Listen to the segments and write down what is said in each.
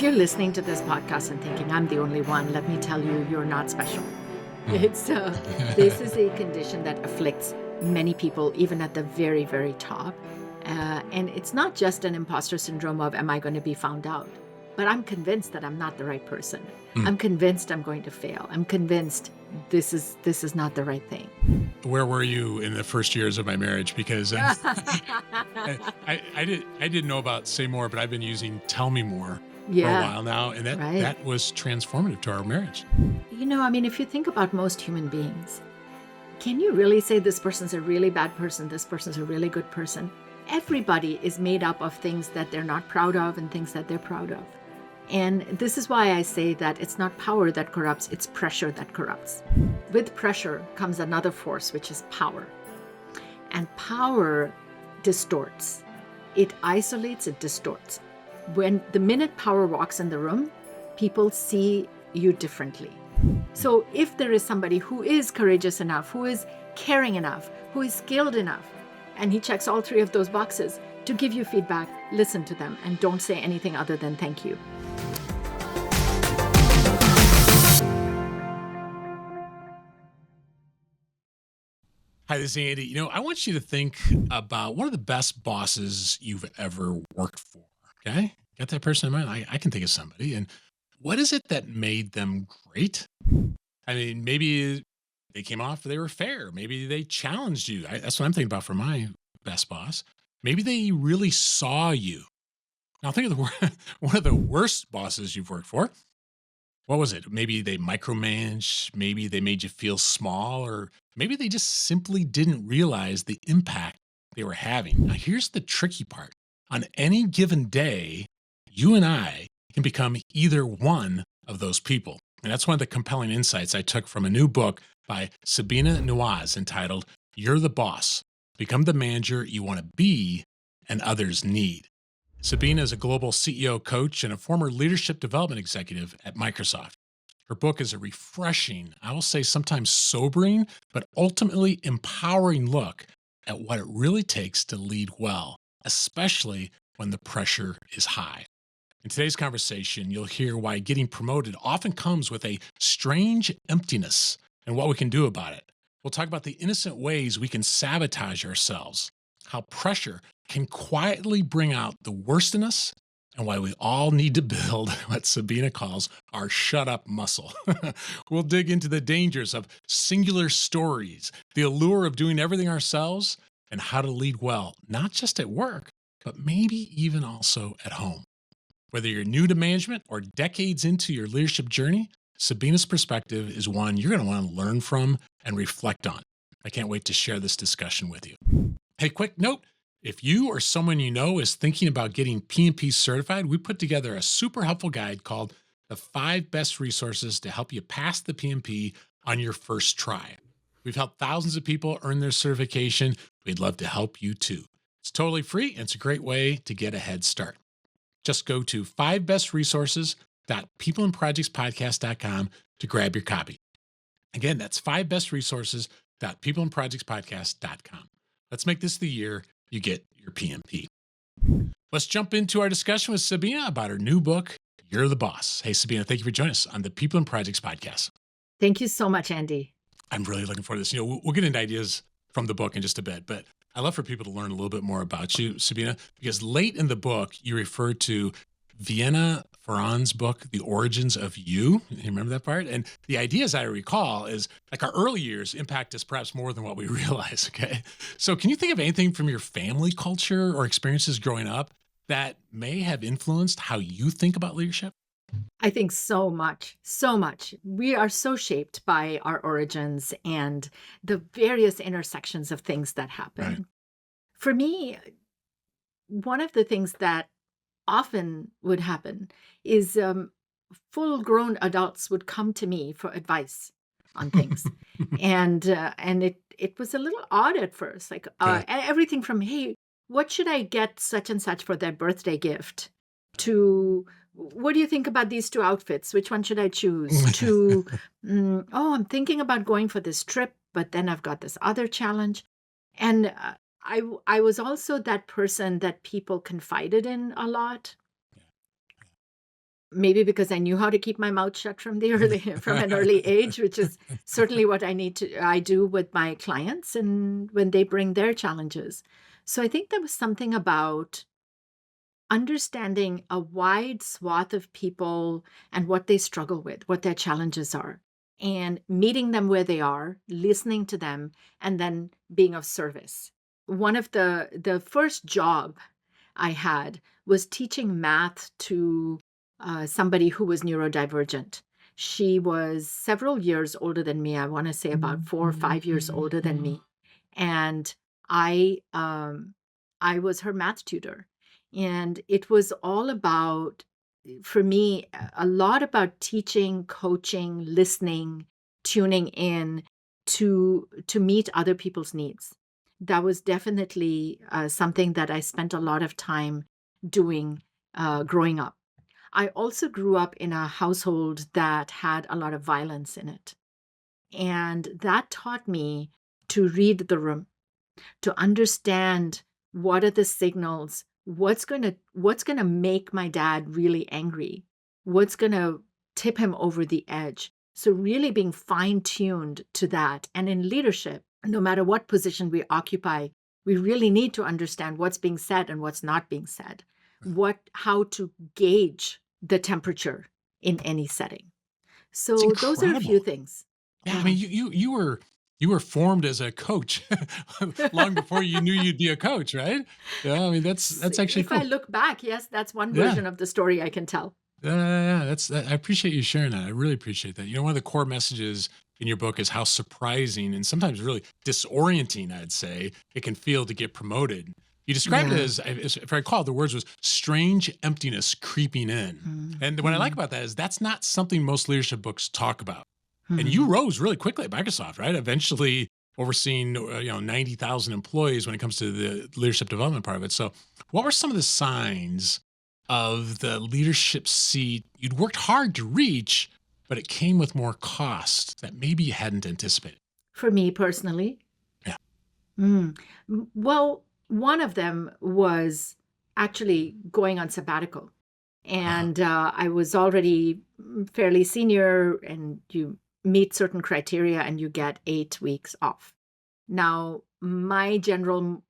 If you're listening to this podcast and thinking, I'm the only one, let me tell you, you're not special. It's This is a condition that afflicts many people, even at the very, very top. And it's not just an imposter syndrome of, am I going to be found out? But I'm convinced that I'm not the right person. I'm convinced I'm going to fail. I'm convinced this is not the right thing. Where were you in the first years of my marriage? Because I didn't know about Say More, but I've been using Tell Me More for a while now, and that was transformative to our marriage. If you think about most human beings, can you really say this person's a really bad person, this person's a really good person? Everybody is made up of things that they're not proud of and things that they're proud of. And this is why I say that it's not power that corrupts, it's pressure that corrupts. With pressure comes another force, which is power. And power distorts. It isolates, it distorts. The minute power walks in the room, people see you differently. So if there is somebody who is courageous enough, who is caring enough, who is skilled enough, and he checks all three of those boxes to give you feedback, listen to them and don't say anything other than thank you. Hi, this is Andy. I want you to think about one of the best bosses you've ever worked for. Okay? Got that person in mind? I can think of somebody. And what is it that made them great? I mean, maybe they came off, they were fair. Maybe they challenged you. That's what I'm thinking about for my best boss. Maybe they really saw you. Now, think of one of the worst bosses you've worked for. What was it? Maybe they micromanaged, maybe they made you feel small, or maybe they just simply didn't realize the impact they were having. Now, here's the tricky part. On any given day, you and I can become either one of those people. And that's one of the compelling insights I took from a new book by Sabina Nawaz entitled, You're the Boss. Become the manager you want to be and others need. Sabina is a global CEO coach and a former leadership development executive at Microsoft. Her book is a refreshing, I will say sometimes sobering, but ultimately empowering look at what it really takes to lead well, especially when the pressure is high. In today's conversation, you'll hear why getting promoted often comes with a strange emptiness and what we can do about it. We'll talk about the innocent ways we can sabotage ourselves, how pressure can quietly bring out the worst in us, and why we all need to build what Sabina calls our shut up muscle. We'll dig into the dangers of singular stories, the allure of doing everything ourselves, and how to lead well, not just at work, but maybe even also at home. Whether you're new to management or decades into your leadership journey, Sabina's perspective is one you're going to want to learn from and reflect on. I can't wait to share this discussion with you. Hey, quick note. If you or someone you know is thinking about getting PMP certified, we put together a super helpful guide called The 5 Best Resources to Help You Pass the PMP on Your First Try. We've helped thousands of people earn their certification. We'd love to help you too. It's totally free, and it's a great way to get a head start. Just go to 5bestresources.peopleandprojectspodcast.com to grab your copy. Again, that's 5bestresources.peopleandprojectspodcast.com. Let's make this the year you get your PMP. Let's jump into our discussion with Sabina about her new book, You're the Boss. Hey, Sabina, thank you for joining us on the People and Projects podcast. Thank you so much, Andy. I'm really looking forward to this. We'll get into ideas from the book in just a bit, but I'd love for people to learn a little bit more about you, Sabina, because late in the book, you refer to Vienna Ferran's book, The Origins of You. You remember that part? And the idea, as I recall, is like our early years impact us perhaps more than what we realize, okay? So can you think of anything from your family culture or experiences growing up that may have influenced how you think about leadership? I think so much, so much. We are so shaped by our origins and the various intersections of things that happen. Right. For me, one of the things that often would happen is full-grown adults would come to me for advice on things, and it was a little odd at first, like everything from, hey, what should I get such and such for their birthday gift, to what do you think about these 2 outfits? Which one should I choose? To oh, I'm thinking about going for this trip, but then I've got this other challenge, and I was also that person that people confided in a lot. maybe because I knew how to keep my mouth shut from the early from an early age, which is certainly what I do with my clients and when they bring their challenges. So I think there was something about understanding a wide swath of people and what they struggle with, what their challenges are, and meeting them where they are, listening to them, and then being of service. One of the first job I had was teaching math to somebody who was neurodivergent. She was several years older than me. I want to say about 4 or 5 years older than me, and I was her math tutor, and it was all about, for me, a lot about teaching, coaching, listening, tuning in to meet other people's needs. That was definitely something that I spent a lot of time doing growing up. I also grew up in a household that had a lot of violence in it. And that taught me to read the room, to understand what are the signals, what's going to make my dad really angry, what's going to tip him over the edge. So really being fine-tuned to that. And in leadership, no matter what position we occupy, we really need to understand what's being said and what's not being said, how to gauge the temperature in any setting. It's So those are a few incredible. things. Yeah, I Yeah. mean, you were formed as a coach long before you knew you'd be a coach, right? Yeah, I mean, that's actually If I cool. look back, yes, that's one Yeah. version of the story I can tell. Yeah, I appreciate you sharing that. I really appreciate that. One of the core messages in your book is how surprising and sometimes really disorienting, I'd say, it can feel to get promoted. You described it Yeah. as if I recall, the words was strange emptiness creeping in. Mm, And what I like mm, about that is that's not something most leadership books talk about. And you mm. rose really quickly at Microsoft, right? Eventually overseeing 90,000 employees when it comes to the leadership development part of it. So, what were some of the signs of the leadership seat you'd worked hard to reach, but it came with more cost that maybe you hadn't anticipated? For me personally, Yeah. well, one of them was actually going on sabbatical. Uh-huh. And I was already fairly senior, and you meet certain criteria and you get 8 weeks off. Now, my general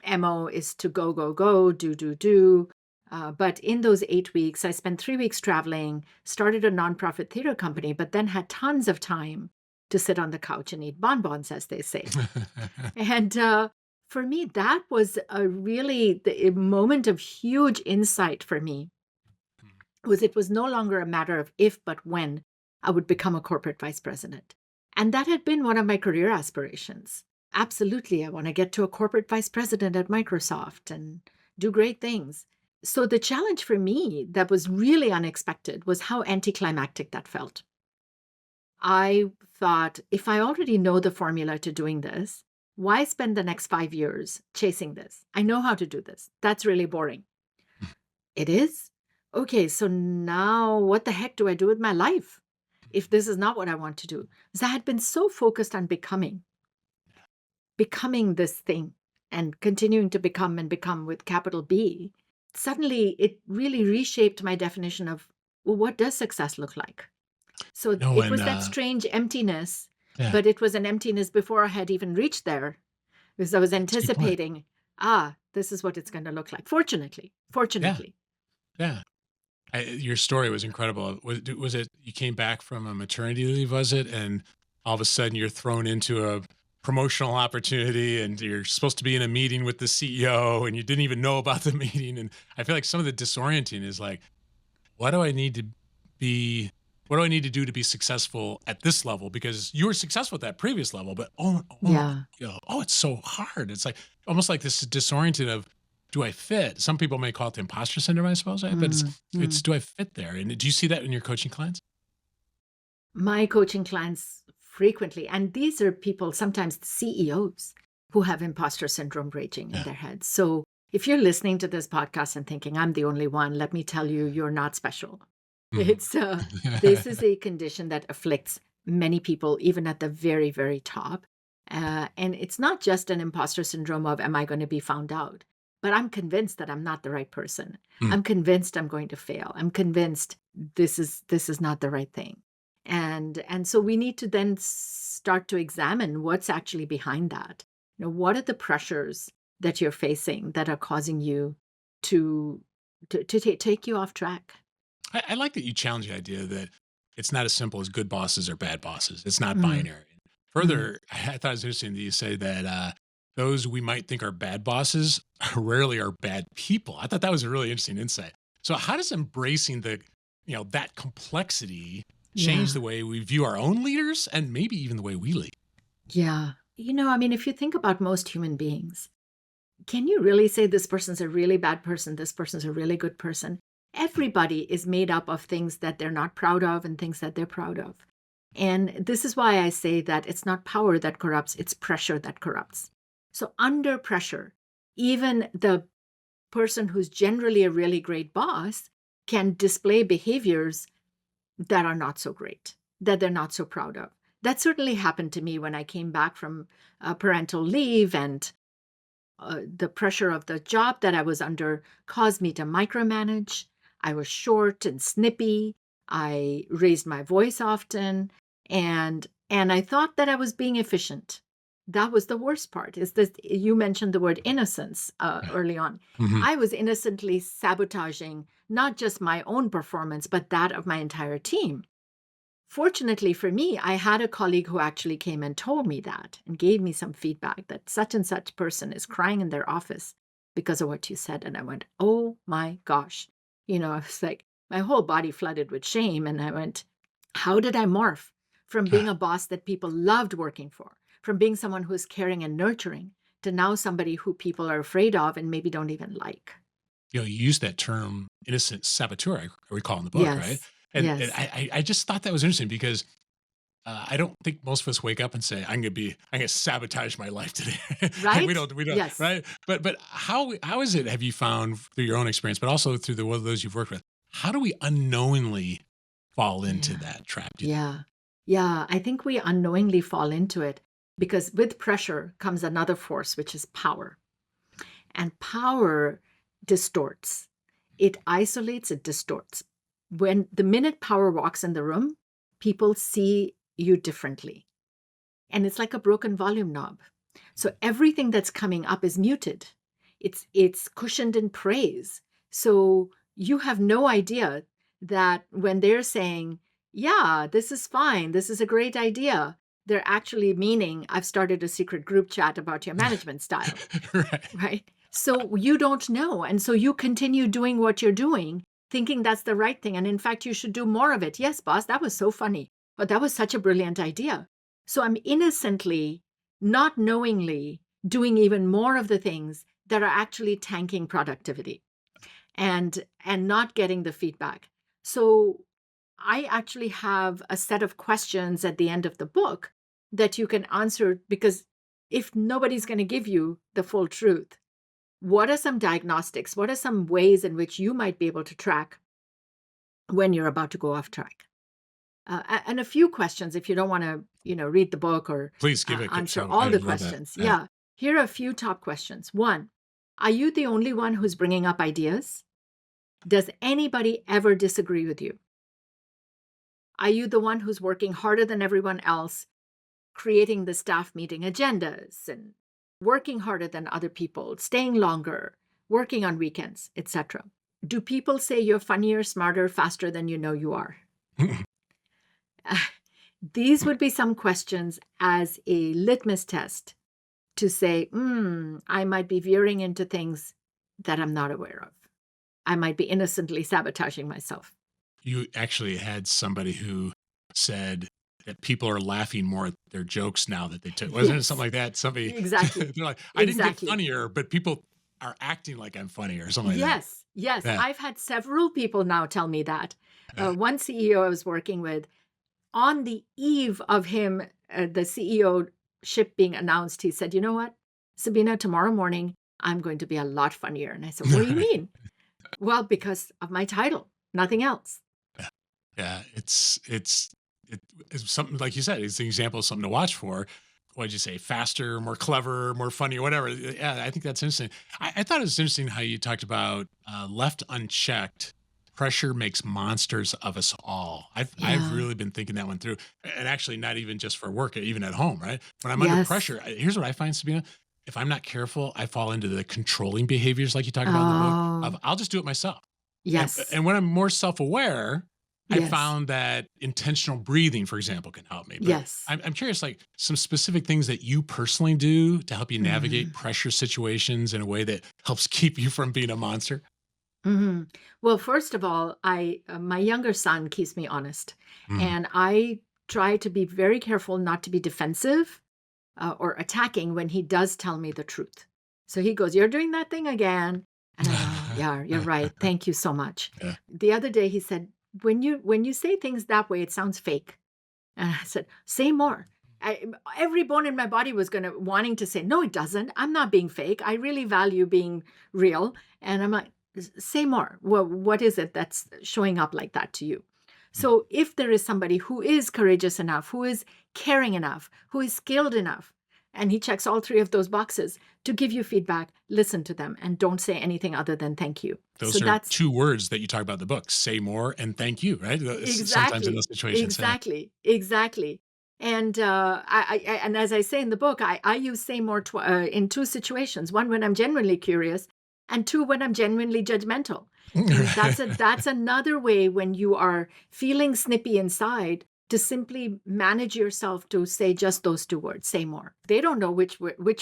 MO is to go, go, go, do, do, do. But in those 8 weeks, I spent 3 weeks traveling, started a nonprofit theater company, but then had tons of time to sit on the couch and eat bonbons, as they say. And for me, that was a moment of huge insight for me. Was it was no longer a matter of if, but when I would become a corporate vice president. And that had been one of my career aspirations. Absolutely, I want to get to a corporate vice president at Microsoft and do great things. So the challenge for me that was really unexpected was how anticlimactic that felt. I thought, if I already know the formula to doing this, why spend the next 5 years chasing this? I know how to do this. That's really boring. It is? Okay, so now what the heck do I do with my life if this is not what I want to do? Because I had been so focused on becoming this thing and continuing to become and become with capital B. Suddenly, it really reshaped my definition of, well, what does success look like? So no, it and was that strange emptiness, yeah, but it was an emptiness before I had even reached there because I was that's a good point. anticipating, this is what it's going to look like. Fortunately, Yeah, fortunately. yeah. Your story was incredible. Was it you came back from a maternity leave? Was it, and all of a sudden you're thrown into a promotional opportunity, and you're supposed to be in a meeting with the CEO, and you didn't even know about the meeting. And I feel like some of the disorienting is like, what do I need to be what do I need to do to be successful at this level? Because you were successful at that previous level, but Yeah. it's so hard. It's like almost like this disorienting of, do I fit? Some people may call it the imposter syndrome, I suppose, right? But Mm, it's mm. do I fit there? And do you see that in your coaching clients? My coaching clients frequently, and these are people, sometimes CEOs, who have imposter syndrome raging in Yeah. their heads. So if you're listening to this podcast and thinking, I'm the only one, let me tell you, you're not special. Mhm. It's this is a condition that afflicts many people, even at the very, very top. And it's not just an imposter syndrome of, am I going to be found out? but I'm convinced that I'm not the right person. Mm. I'm convinced I'm going to fail. I'm convinced this is not the right thing. And so we need to then start to examine what's actually behind that. What are the pressures that you're facing that are causing you to take you off track? I like that you challenge the idea that it's not as simple as good bosses or bad bosses. It's not Mm, binary. mm. Further, I thought it was interesting that you say that those we might think are bad bosses rarely are bad people. I thought that was a really interesting insight. So, how does embracing that complexity change Yeah. the way we view our own leaders and maybe even the way we lead? Yeah. I mean, if you think about most human beings, can you really say this person's a really bad person, this person's a really good person? Everybody is made up of things that they're not proud of and things that they're proud of. And this is why I say that it's not power that corrupts, it's pressure that corrupts. So, under pressure, even the person who's generally a really great boss can display behaviors that are not so great, that they're not so proud of. That certainly happened to me when I came back from parental leave, and the pressure of the job that I was under caused me to micromanage. I was short and snippy. I raised my voice often, and I thought that I was being efficient. That was the worst part. Is this you mentioned the word innocence early on? Mhm. I was innocently sabotaging not just my own performance, but that of my entire team. Fortunately for me, I had a colleague who actually came and told me that and gave me some feedback that such and such person is crying in their office because of what you said. And I went, oh my gosh. I was like, my whole body flooded with shame. And I went, how did I morph from being a boss that people loved working for, from being someone who is caring and nurturing, to now somebody who people are afraid of and maybe don't even like? You use that term innocent saboteur, I recall in the book, right? Yes. And Yes. I just thought that was interesting because I don't think most of us wake up and say, I'm gonna sabotage my life today." Like, Right? we don't, Yes. right? But how is it, have you found through your own experience, but also through the one of those you've worked with, how do we unknowingly fall into Yeah. that trap, do you think? Yeah. Yeah. I think we unknowingly fall into it because with pressure comes another force, which is power. And power distorts, it isolates, it distorts. When the minute power walks in the room, people see you differently. And it's like a broken volume knob. So everything that's coming up is muted. It's cushioned in praise. So you have no idea that when they're saying, "Yeah, this is fine. This is a great idea," they're actually meaning, "I've started a secret group chat about your management style." Right. Right? So you don't know. And so you continue doing what you're doing, thinking that's the right thing. And in fact, you should do more of it. Yes, boss, that was so funny. But that was such a brilliant idea. So I'm innocently, not knowingly, doing even more of the things that are actually tanking productivity and not getting the feedback. So I actually have a set of questions at the end of the book that you can answer, because if nobody's going to give you the full truth, what are some diagnostics? What are some ways in which you might be able to track when you're about to go off track? And a few questions, if you don't want to, read the book or Please give it answer so all I the love that. questions. Yeah. Yeah, here are a few top questions. One, are you the only one who's bringing up ideas? Does anybody ever disagree with you? Are you the one who's working harder than everyone else, creating the staff meeting agendas and working harder than other people, staying longer, working on weekends, etc.? Do people say you're funnier, smarter, faster than you know you are? These would be some questions as a litmus test to say, I might be veering into things that I'm not aware of. I might be innocently sabotaging myself. You actually had somebody who said that people are laughing more at their jokes now that they took, wasn't it something Yes, like that? Somebody exactly. they're like, "I didn't get Exactly. funnier, but people are acting like I'm funny," or something like that. Yes, yes. Yeah, I've had several people now tell me that. yeah. One CEO I was working with, on the eve of him, the CEO ship being announced, he said, "You know what, Sabina, tomorrow morning, I'm going to be a lot funnier." And I said, "What do you mean?" "Well, because of my title, nothing else." Yeah, it's something like you said, it's an example of something to watch for. what'd you say, faster, more clever, more funny, or whatever. Yeah, I think that's interesting. I thought it was interesting how you talked about left unchecked. Pressure makes monsters of us all. I've Yeah. really been thinking that one through, and actually not even just for work, even at home. Right when I'm under Yes. pressure, here's what I find, Sabina. If I'm not careful, I fall into the controlling behaviors like you talk about in the book. Of Oh, I'll just do it myself, and yes. and when I'm more self aware, I Yes. found that intentional breathing, for example, can help me. But Yes. I'm curious, like some specific things that you personally do to help you navigate Mhm. pressure situations in a way that helps keep you from being a monster. Mhm. Well, first of all, I my younger son keeps me honest, Mm. and I try to be very careful not to be defensive or attacking when he does tell me the truth. So he goes, "You're doing that thing again," and I go, "Oh, yeah, you're right. Thank you so much." Yeah. The other day, he said, "When you say things that way, it sounds fake." And I said, "Say more." I, every bone in my body was gonna wanting to say, "No, it doesn't. I'm not being fake. I really value being real." And I'm like, "Say more. Well, what is it that's showing up like that to you?" Mm. So if there is somebody who is courageous enough, who is caring enough, who is skilled enough, and he checks all three of those boxes to give you feedback, listen to them and don't say anything other than thank you. So Those are that's two words that you talk about in the book: say more and thank you. Right? Sometimes in exactly, those situations. Yeah. exactly, exactly. And and as I say in the book, I use say more in two situations. One when I'm genuinely curious, and two when I'm genuinely judgmental. And that's another way when you are feeling snippy inside to simply manage yourself to say just those two words. Say more. They don't know which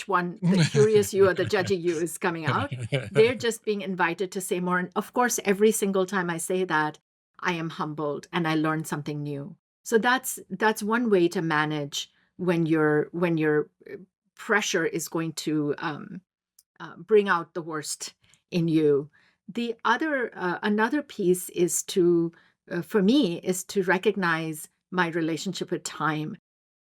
one the curious you or the judgy you is coming out. They're just being invited to say more. And of course, every single time I say that, I am humbled and I learn something new. So that's one way to manage when your pressure is going to bring out the worst in you. The other another piece is to for me is to recognize my relationship with time.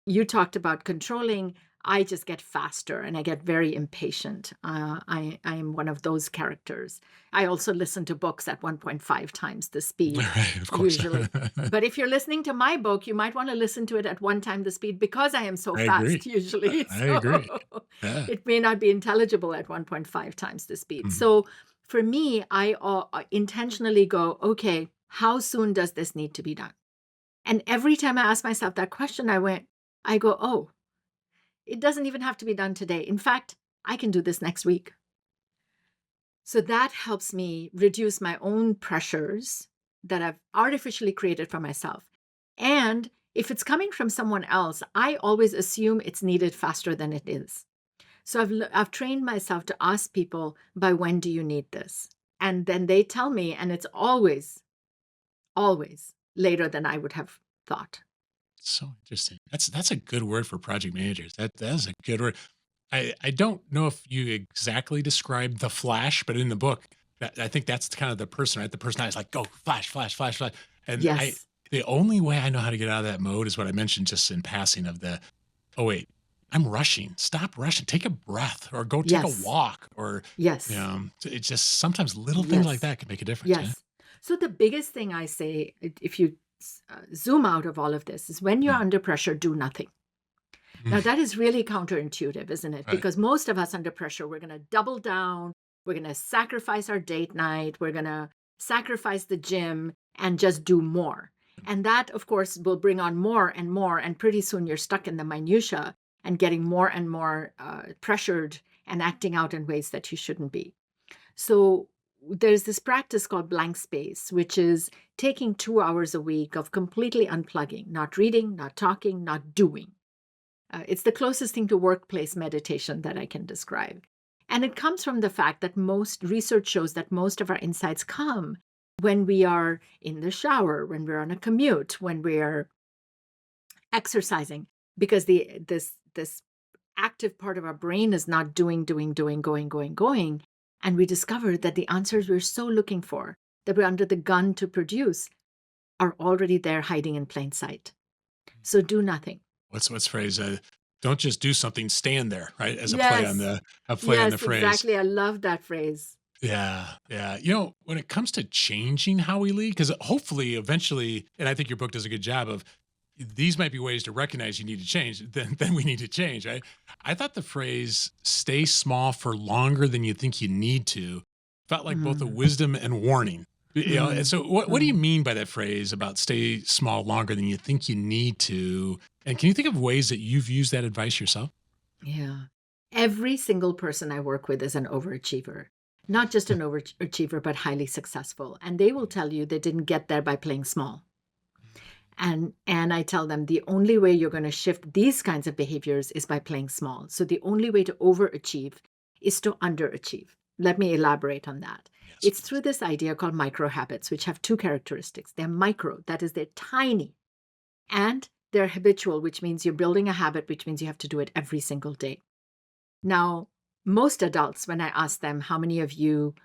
You talked about controlling. I just get faster and I get very impatient. I am one of those characters. I also listen to books at 1.5 times the speed, Right, of course. usually. But if you're listening to my book, you might want to listen to it at one time the speed because I am so I fast, agree. usually. I agree. So Yeah. it may not be intelligible at 1.5 times the speed. Mhm. So for me, I intentionally go, okay, how soon does this need to be done? And every time I ask myself that question, I go, oh, it doesn't even have to be done today. In fact, I can do this next week. So that helps me reduce my own pressures that I've artificially created for myself. And if it's coming from someone else, I always assume it's needed faster than it is. So I've trained myself to ask people, by when do you need this? And then they tell me, and it's always later than I would have thought. So interesting. That's a good word for project managers. That is a good word. I don't know if you exactly described the flash, but in the book, I think that's kind of the person, right? The person is like, go flash, flash, flash, flash. And Yes, the only way I know how to get out of that mode is what I mentioned just in passing of the, oh wait, I'm rushing. Stop rushing. Take a breath or go take a yes, walk or, yes, it's just sometimes little things like yes. that can make a difference. Yeah. Yes. So the biggest thing I say, if you zoom out of all of this, is when you're Mm, under pressure, do nothing. Now, mm, that is really counterintuitive, isn't it? right. Because most of us under pressure, we're going to double down, we're going to sacrifice our date night, we're going to sacrifice the gym and just do more. And that, of course, will bring on more and more. And pretty soon you're stuck in the minutia and getting more and more pressured and acting out in ways that you shouldn't be. So there's this practice called blank space, which is taking 2 hours a week of completely unplugging, not reading, not talking, not doing. It's the closest thing to workplace meditation that I can describe. And it comes from the fact that most research shows that most of our insights come when we are in the shower, when we're on a commute, when we're exercising, because this active part of our brain is not doing, going. And we discovered that the answers we're so looking for, that we're under the gun to produce, are already there hiding in plain sight. So do nothing. What's phrase? Don't just do something, stand there, right? As Yes. a play on the Yes, phrase. exactly. I love that phrase. Yeah, yeah. When it comes to changing how we lead, because hopefully, eventually, and I think your book does a good job of these might be ways to recognize you need to change, then we need to change, right? I thought the phrase "stay small for longer than you think you need to" felt like both a Mm, wisdom and warning. And mm, so what do you mm. mean by that phrase about stay small longer than you think you need to? And can you think of ways that you've used that advice yourself? Yeah. Every single person I work with is an overachiever. Not just an overachiever, but highly successful. And they will tell you they didn't get there by playing small. And I tell them the only way you're going to shift these kinds of behaviors is by playing small. So the only way to overachieve is to underachieve. Let me elaborate on that. Yes, It's please. through this idea called micro habits, which have two characteristics. They're micro, that is, they're tiny, and they're habitual, which means you're building a habit, which means you have to do it every single day. Now, most adults, when I ask them, how many of you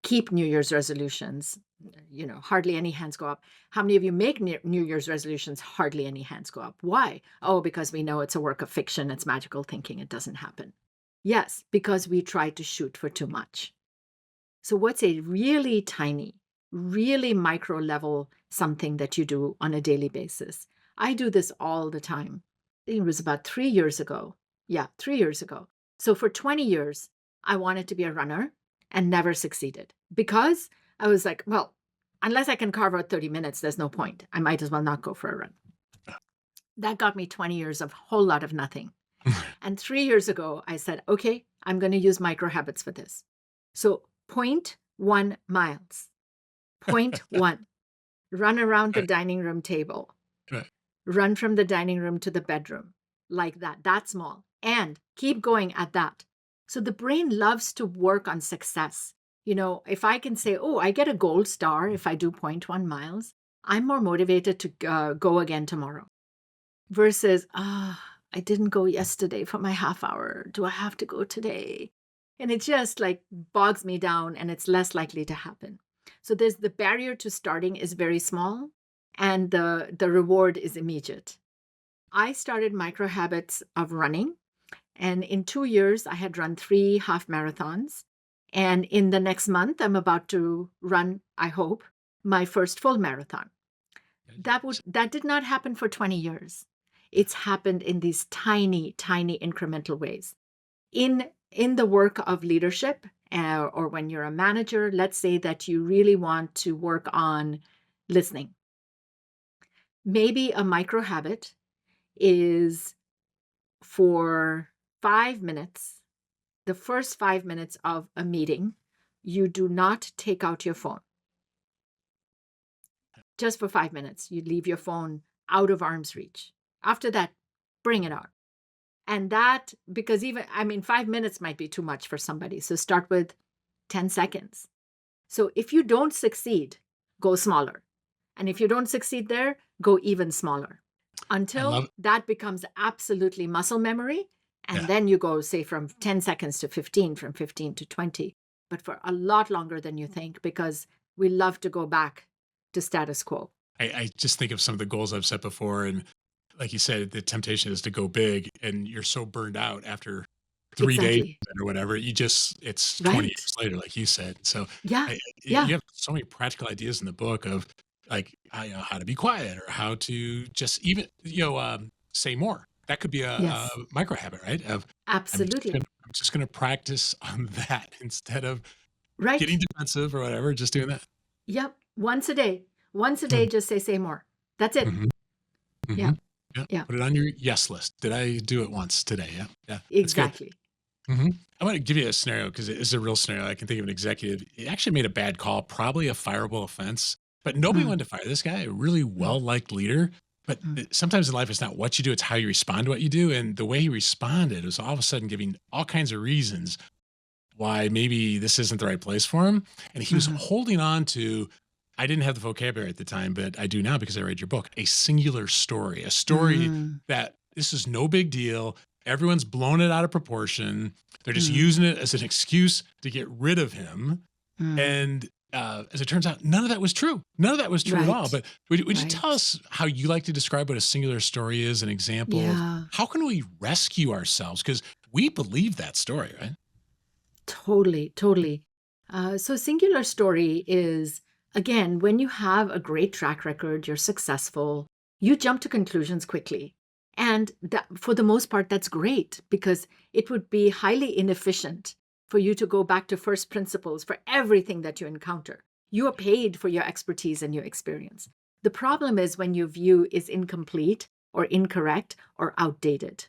keep New Year's resolutions? Hardly any hands go up. How many of you make New Year's resolutions? Hardly any hands go up. Why? Oh, because we know it's a work of fiction. It's magical thinking. It doesn't happen. Yes, because we try to shoot for too much. So, what's a really tiny, really micro level something that you do on a daily basis? I do this all the time. I think it was about 3 years ago. Yeah, 3 years ago. So, for 20 years, I wanted to be a runner and never succeeded because I was like, well, unless I can carve out 30 minutes, there's no point. I might as well not go for a run. That got me 20 years of a whole lot of nothing. And 3 years ago, I said, okay, I'm going to use micro habits for this. So 0.1 miles, point 0.1, run around the Right, dining room table, right. run from the dining room to the bedroom, like that. That's small. And keep going at that. So the brain loves to work on success. If I can say, oh, I get a gold star if I do 0.1 miles, I'm more motivated to go again tomorrow versus, I didn't go yesterday for my half hour. Do I have to go today? And it just like bogs me down and it's less likely to happen. So there's the barrier to starting is very small and the reward is immediate. I started micro habits of running, and in 2 years I had run 3 half marathons. And in the next month I'm about to run, I hope, my first full marathon. That did not happen for 20 years. It's happened in these tiny, tiny incremental ways. In the work of leadership, or when you're a manager, let's say that you really want to work on listening. Maybe a micro habit is for 5 minutes, the first 5 minutes of a meeting, you do not take out your phone. Just for 5 minutes, you leave your phone out of arm's reach. After that, bring it out. And that, because 5 minutes might be too much for somebody. So start with 10 seconds. So if you don't succeed, go smaller. And if you don't succeed there, go even smaller I until love that becomes absolutely muscle memory. And Yeah. then you go, say, from 10 seconds to 15, from 15 to 20, but for a lot longer than you think, because we love to go back to status quo. I just think of some of the goals I've set before, and like you said, the temptation is to go big, and you're so burned out after 3 days Exactly. or whatever, it's 20 Right. years later, like you said. So, Yeah. you Yeah. have so many practical ideas in the book of, like, how to be quiet or how to just even, say more. That could be a Yes. micro habit, right? Of Absolutely. I'm just gonna practice on that instead of Right. getting defensive or whatever, just doing that. Yep. Once a day. Once a day, Mm, just say more. That's it. mhm. Yeah. Mhm. Yeah, Yeah. put it on your yes list. Did I do it once today? Yeah, yeah, that's good. Exactly. I want to give you a scenario because it is a real scenario. I can think of an executive. He actually made a bad call, probably a fireable offense, but nobody Mm, wanted to fire this guy, a really mm, well liked leader. But mm. sometimes in life, it's not what you do, it's how you respond to what you do. And the way he responded was all of a sudden giving all kinds of reasons why maybe this isn't the right place for him. And he was Mhm. holding on to, I didn't have the vocabulary at the time, but I do now because I read your book, a singular story, a story Mm, that this is no big deal. Everyone's blown it out of proportion. They're just mm, using it as an excuse to get rid of him. mm. And as it turns out, none of that was true. None of that was true at all. Right. But would you tell Right. us how you like to describe what a singular story is, an example of Yeah. how can we rescue ourselves? Because we believe that story, right? Totally. Totally. So, singular story is, again, when you have a great track record, you're successful, You jump to conclusions quickly. And that, for the most part, that's great because it would be highly inefficient for you to go back to first principles for everything that you encounter. You are paid for your expertise and your experience. The problem is when your view is incomplete or incorrect or outdated.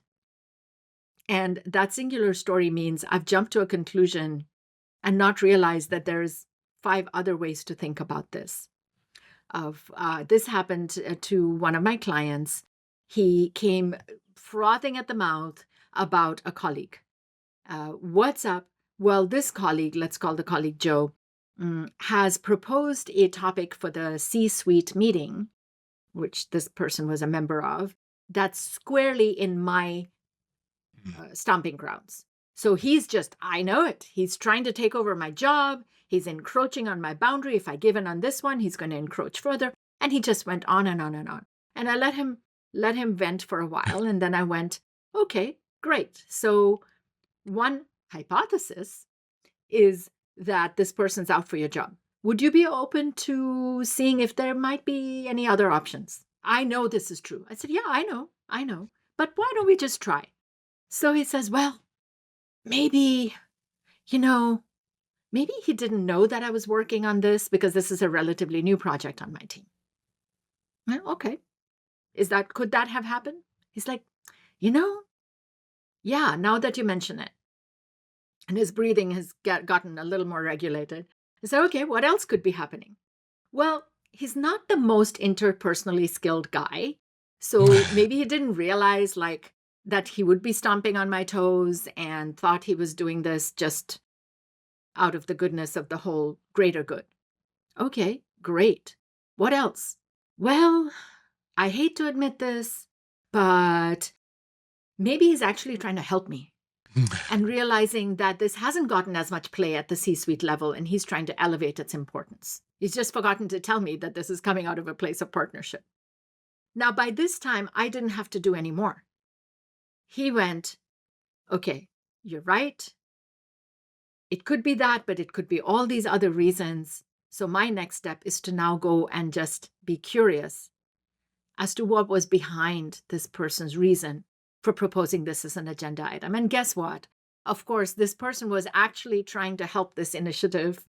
And that singular story means I've jumped to a conclusion and not realized that there's 5 other ways to think about this. This happened to one of my clients. He came frothing at the mouth about a colleague. What's up? Well, this colleague, let's call the colleague Joe, has proposed a topic for the C-suite meeting, which this person was a member of, that's squarely in my stomping grounds. So he's just, I know it. He's trying to take over my job. He's encroaching on my boundary. If I give in on this one, he's going to encroach further. And he just went on and on and on. And I let him vent for a while. And then I went, okay, great. So one hypothesis is that this person's out for your job. Would you be open to seeing if there might be any other options? I know this is true. I said, yeah, I know. But why don't we just try? So he says, well, maybe, maybe he didn't know that I was working on this because this is a relatively new project on my team. Well, okay. Could that have happened? He's like, yeah, now that you mention it. And his breathing has gotten a little more regulated. I said, okay, what else could be happening? Well, he's not the most interpersonally skilled guy. So maybe he didn't realize that he would be stomping on my toes and thought he was doing this just out of the goodness of the whole greater good. Okay, great. What else? Well, I hate to admit this, but maybe he's actually trying to help me and realizing that this hasn't gotten as much play at the C-suite level and he's trying to elevate its importance. He's just forgotten to tell me that this is coming out of a place of partnership. Now, by this time, I didn't have to do any more. He went, okay, you're right. It could be that, but it could be all these other reasons. So my next step is to now go and just be curious as to what was behind this person's reason for proposing this as an agenda item. And guess what? Of course, this person was actually trying to help this initiative.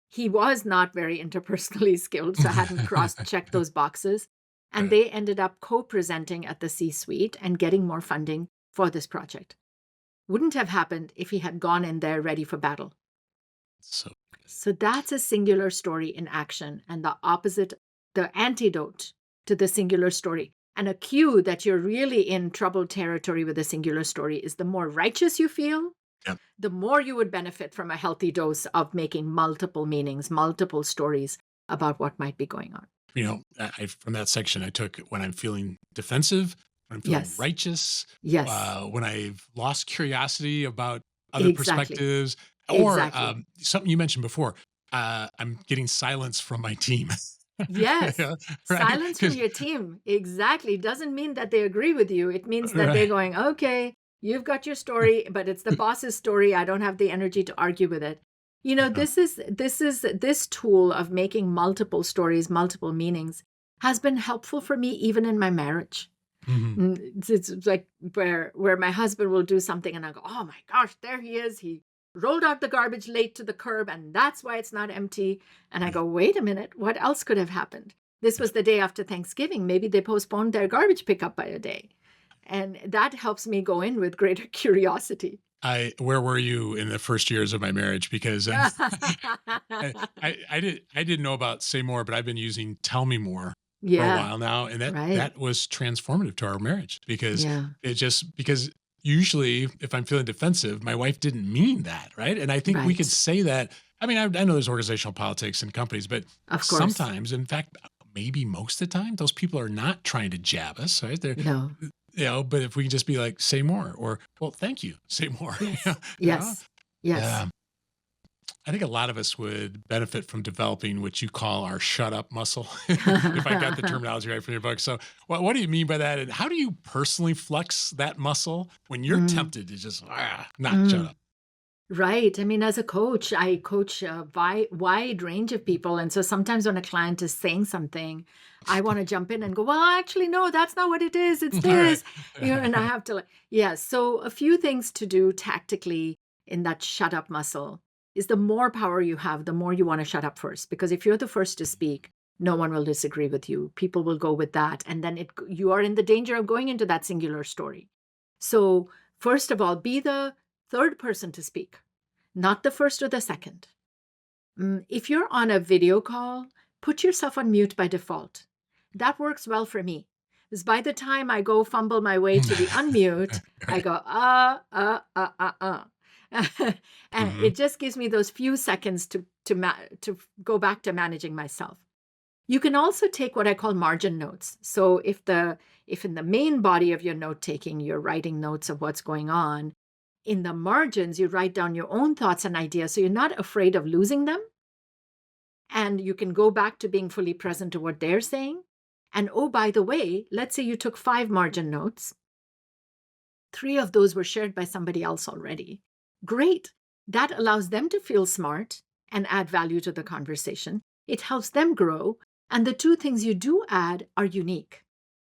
He was not very interpersonally skilled, so hadn't cross-checked those boxes. And they ended up co-presenting at the C-suite and getting more funding for this project. Wouldn't have happened if he had gone in there ready for battle. So that's a singular story in action, and the antidote to the singular story. And a cue that you're really in troubled territory with a singular story is the more righteous you feel, the more you would benefit from a healthy dose of making multiple meanings, multiple stories about what might be going on. From that section, I took when I'm feeling defensive, when I'm feeling righteous, when I've lost curiosity about other perspectives, or something you mentioned before, I'm getting silence from my team. Yes, silence from your team. Exactly. Doesn't mean that they agree with you. It means that they're going, okay, you've got your story, but it's the boss's story. I don't have the energy to argue with it. This tool of making multiple stories, multiple meanings has been helpful for me even in my marriage. It's like where my husband will do something and I go, oh my gosh, there he is. He rolled out the garbage late to the curb and that's why it's not empty. And I go, wait a minute, what else could have happened? This was the day after Thanksgiving. Maybe they postponed their garbage pickup by a day. And that helps me go in with greater curiosity. Where were you in the first years of my marriage? Because I didn't know about Say More, but I've been using Tell Me More for a while now. And that was transformative to our marriage because because usually if I'm feeling defensive, my wife didn't mean that. Right. And I think we could say that. I mean, I know there's organizational politics in companies, but sometimes, in fact, maybe most of the time, those people are not trying to jab us. Right. But if we can just be like, say more, or, well, thank you, say more. Yes. I think a lot of us would benefit from developing what you call our shut up muscle, if I got the terminology right from your book. So what do you mean by that? And how do you personally flex that muscle when you're tempted to just not shut up? Right. I mean, as a coach, I coach a wide range of people. And so sometimes when a client is saying something, I want to jump in and go, well, actually, no, that's not what it is. It's All right. this. And I have to, like, yeah. So a few things to do tactically in that shut up muscle is the more power you have, the more you want to shut up first. Because if you're the first to speak, no one will disagree with you. People will go with that. And then you are in the danger of going into that singular story. So, first of all, be the third person to speak, not the first or the second. If you're on a video call, put yourself on mute by default. That works well for me. Because by the time I go fumble my way to the unmute, I Right. go, and Hmm. it just gives me those few seconds to go back to managing myself. You can also take what I call margin notes. So if in the main body of your note taking, you're writing notes of what's going on, in the margins, you write down your own thoughts and ideas. So you're not afraid of losing them. And you can go back to being fully present to what they're saying. And oh, by the way, let's say you took 5 margin notes, 3 of those were shared by somebody else already. Great. That allows them to feel smart and add value to the conversation. It helps them grow. And the 2 things you do add are unique.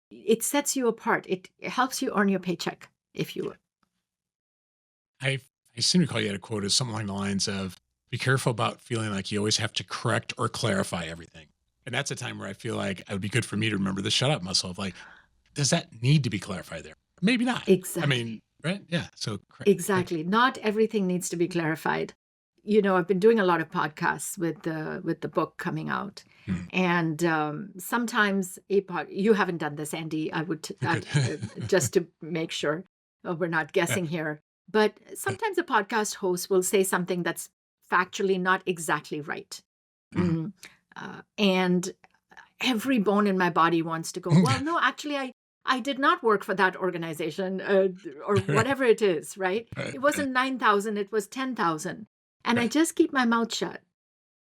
It sets you apart. It helps you earn your paycheck, if you will. I I seem to recall you had a quote as something along the lines of, "Be careful about feeling like you always have to correct or clarify everything." And that's a time where I feel like it would be good for me to remember the shut up muscle of like, does that need to be clarified there? Maybe not. I mean, Exactly. right? Yeah. So correct. Exactly. Not everything needs to be clarified. I've been doing a lot of podcasts with the book coming out, Hmm. and sometimes you haven't done this, Andy. Good. Just to make sure we're not Yeah. guessing here. But Yeah. sometimes a podcast host will say something that's factually not exactly right, Mhm. mm, and every bone in my body wants to go, well, no, actually, I did not work for that organization, or Right. whatever it is, right? Right. It Right. wasn't 9,000, it was 10,000. And I Right. just keep my mouth shut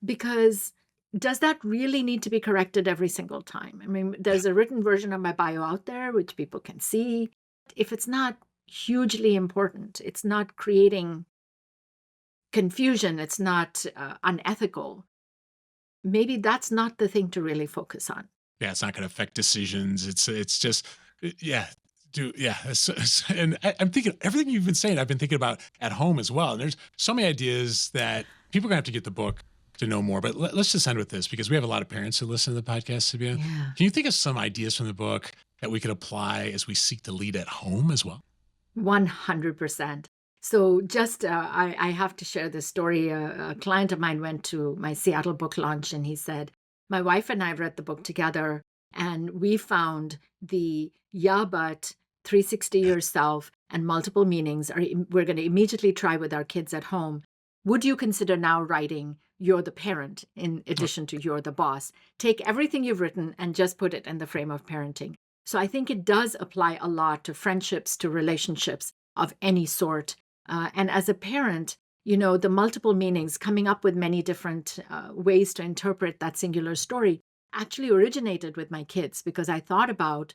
because does that really need to be corrected every single time? I mean, Yeah. there's a written version of my bio out there, which people can see. If it's not hugely important, it's not creating confusion, it's not unethical, maybe that's not the thing to really focus on. Yeah, it's not going to affect decisions. It's just yeah, do yeah. And I'm thinking everything you've been saying. I've been thinking about at home as well. And there's so many ideas that people are gonna have to get the book to know more. But let's just end with this because we have a lot of parents who listen to the podcast. Sabina, Yeah. can you think of some ideas from the book that we could apply as we seek to lead at home as well? 100%. So just I have to share this story. A client of mine went to my Seattle book launch and he said, my wife and I read the book together and we found the yeah, but 360 Yeah. yourself and multiple meanings we're going to immediately try with our kids at home. Would you consider now writing you're the parent in Oh, addition to you're the boss? Take everything you've written and just put it in the frame of parenting. So I think it does apply a lot to friendships, to relationships of any sort. And as a parent, the multiple meanings, coming up with many different ways to interpret that singular story actually originated with my kids because I thought about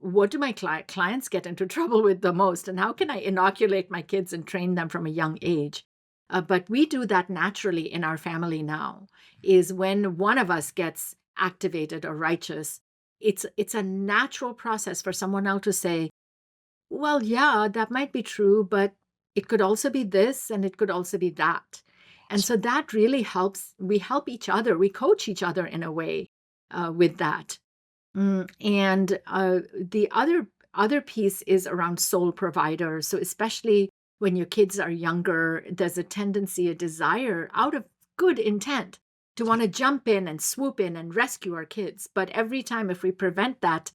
what do my clients get into trouble with the most and how can I inoculate my kids and train them from a young age. But we do that naturally in our family now, is when one of us gets activated or righteous, it's a natural process for someone else to say, well, yeah, that might be true, but it could also be this and it could also be that. And awesome. so that really helps. We help each other, we coach each other in a way with that. And the other piece is around sole provider. So especially when your kids are younger, there's a tendency, a desire out of good intent to want to jump in and swoop in and rescue our kids. But every time, if we prevent that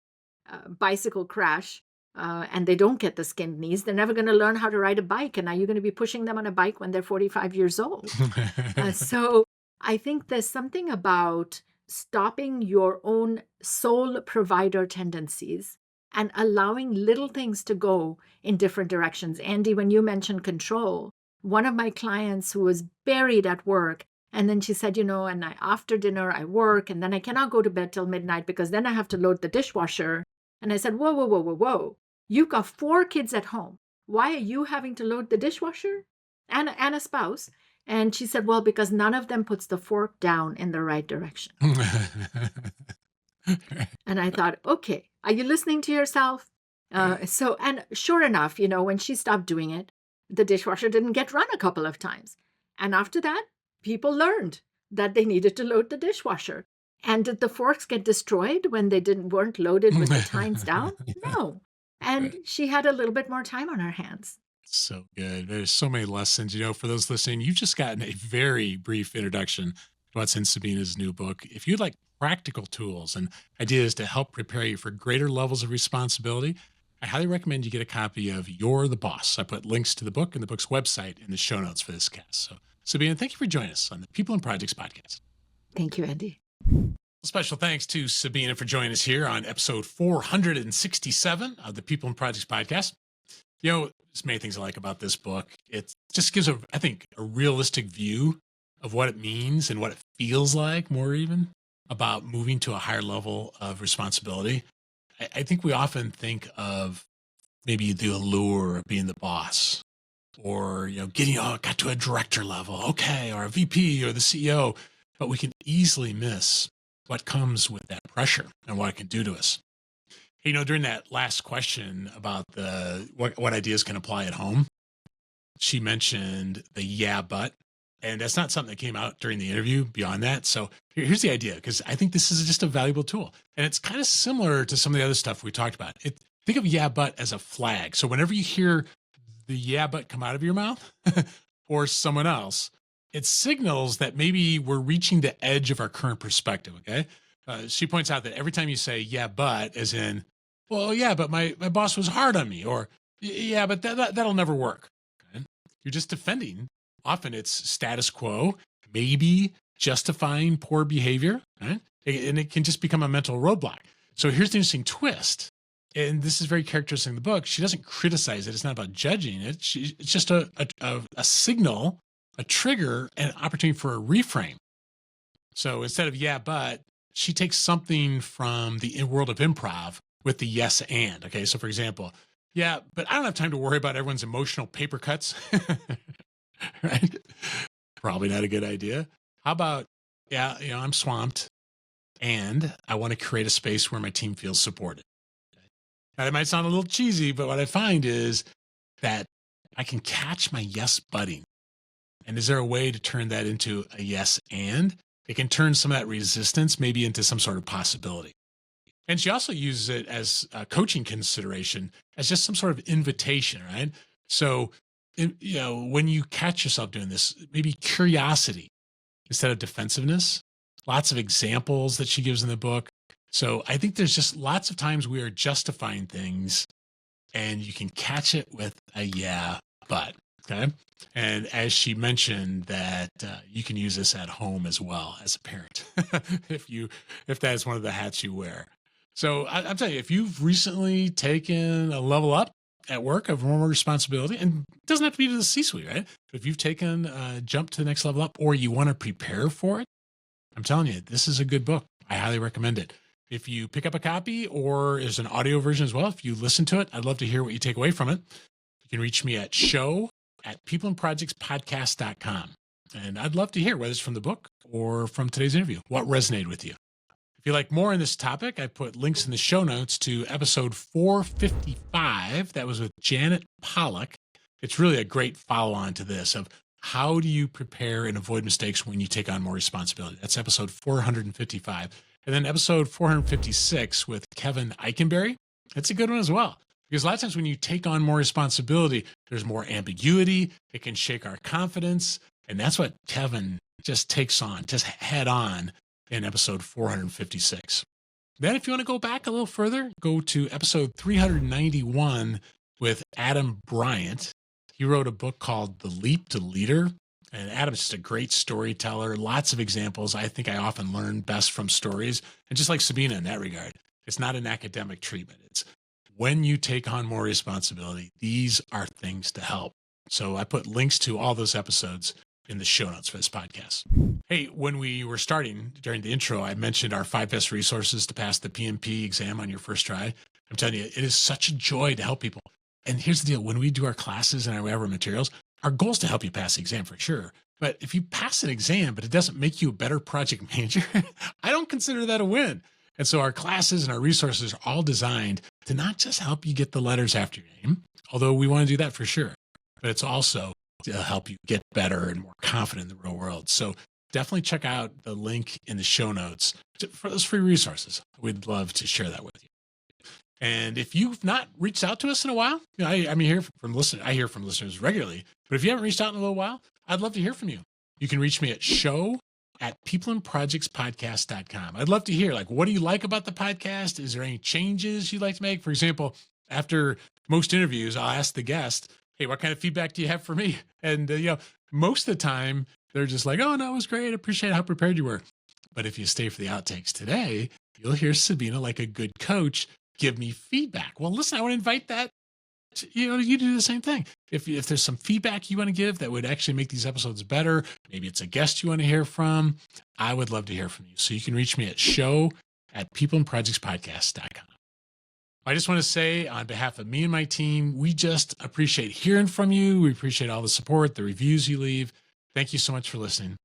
bicycle crash and they don't get the skinned knees, they're never going to learn how to ride a bike. And now you're going to be pushing them on a bike when they're 45 years old. So I think there's something about stopping your own sole provider tendencies and allowing little things to go in different directions. Andy, when you mentioned control, one of my clients who was buried at work, and then she said, and after dinner I work, and then I cannot go to bed till midnight because then I have to load the dishwasher. And I said, whoa, whoa, whoa, whoa, whoa. You've got 4 kids at home. Why are you having to load the dishwasher? and a spouse. And she said, well, because none of them puts the fork down in the right direction. And I thought, okay, are you listening to yourself? And sure enough, when she stopped doing it, the dishwasher didn't get run a couple of times. And after that, people learned that they needed to load the dishwasher. And did the forks get destroyed when they weren't loaded with the tines down? No. And she had a little bit more time on her hands. So good. There's so many lessons. For those listening, you've just gotten a very brief introduction to what's in Sabina's new book. If you'd like practical tools and ideas to help prepare you for greater levels of responsibility, I highly recommend you get a copy of You're the Boss. I put links to the book and the book's website in the show notes for this cast. So, Sabina, thank you for joining us on the People and Projects podcast. Thank you, Andy. Special thanks to Sabina for joining us here on episode 467 of the People and Projects podcast. There's many things I like about this book. It just gives I think, a realistic view of what it means and what it feels like, more even, about moving to a higher level of responsibility. I think we often think of maybe the allure of being the boss, or, got to a director level, okay, or a VP or the CEO, but we can easily miss what comes with that pressure and what it can do to us. During that last question about what ideas can apply at home, she mentioned the yeah, but, and that's not something that came out during the interview beyond that. So here's the idea, because I think this is just a valuable tool. And it's kind of similar to some of the other stuff we talked about. Think of yeah, but as a flag. So whenever you hear the yeah, but come out of your mouth or someone else, it signals that maybe we're reaching the edge of our current perspective, okay? She points out that every time you say, yeah, but, as in, well, yeah, but my boss was hard on me, or yeah, but that'll never work. Okay? You're just defending. Often it's status quo, maybe justifying poor behavior, right? And it can just become a mental roadblock. So here's the interesting twist. And this is very characteristic in the book. She doesn't criticize it. It's not about judging it. It's just a signal, a trigger, an opportunity for a reframe. So instead of yeah, but, she takes something from the world of improv with the yes and. Okay, so for example, yeah, but I don't have time to worry about everyone's emotional paper cuts. Right? Probably not a good idea. How about, yeah, I'm swamped and I want to create a space where my team feels supported. Now, that might sound a little cheesy, but what I find is that I can catch my yes butting. And is there a way to turn that into a yes and? It can turn some of that resistance maybe into some sort of possibility. And she also uses it as a coaching consideration, as just some sort of invitation, right? So, when you catch yourself doing this, maybe curiosity instead of defensiveness. Lots of examples that she gives in the book. So I think there's just lots of times we are justifying things and you can catch it with a yeah, but. Okay. And as she mentioned that you can use this at home as well as a parent, if that is one of the hats you wear. So I'm telling you, if you've recently taken a level up at work of more responsibility, and it doesn't have to be to the C-suite, right? But if you've taken a jump to the next level up, or you want to prepare for it, I'm telling you, this is a good book. I highly recommend it. If you pick up a copy, or there's an audio version as well, if you listen to it, I'd love to hear what you take away from it. You can reach me at show@peopleandprojectspodcast.com. And I'd love to hear whether it's from the book or from today's interview, what resonated with you. If you like more on this topic, I put links in the show notes to episode 455. That was with Janet Pollock. It's really a great follow-on to this of how do you prepare and avoid mistakes when you take on more responsibility. That's episode 455. And then episode 456 with Kevin Eikenberry. That's a good one as well. Because a lot of times when you take on more responsibility, there's more ambiguity. It can shake our confidence. And that's what Kevin just takes on, just head on in episode 456. Then if you want to go back a little further, go to episode 391 with Adam Bryant. He wrote a book called The Leap to Leader. And Adam's just a great storyteller. Lots of examples. I think I often learn best from stories. And just like Sabina in that regard, it's not an academic treatment. It's when you take on more responsibility, these are things to help. So I put links to all those episodes in the show notes for this podcast. Hey, when we were starting during the intro, I mentioned our 5 best resources to pass the PMP exam on your first try. I'm telling you, it is such a joy to help people. And here's the deal. When we do our classes and we have our materials, Our goal is to help you pass the exam for sure. But if you pass an exam, but it doesn't make you a better project manager, I don't consider that a win. And so our classes and our resources are all designed to not just help you get the letters after your name, although we want to do that for sure, but it's also to help you get better and more confident in the real world. So definitely check out the link in the show notes for those free resources. We'd love to share that with you. And if you've not reached out to us in a while, I hear from listeners regularly, but if you haven't reached out in a little while, I'd love to hear from you. You can reach me at show@peopleandprojectspodcast.com. I'd love to hear, like, what do you like about the podcast? Is there any changes you'd like to make? For example, after most interviews, I'll ask the guest, hey, what kind of feedback do you have for me? And, most of the time they're just like, oh, no, it was great. I appreciate how prepared you were. But if you stay for the outtakes today, you'll hear Sabina, like a good coach, give me feedback. Well, listen, I want to invite that. You do the same thing. If there's some feedback you want to give that would actually make these episodes better, maybe it's a guest you want to hear from, I would love to hear from you. So you can reach me at show@peopleandprojectspodcast.com. I just want to say, on behalf of me and my team, we just appreciate hearing from you. We appreciate all the support, the reviews you leave. Thank you so much for listening.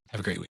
Have a great week.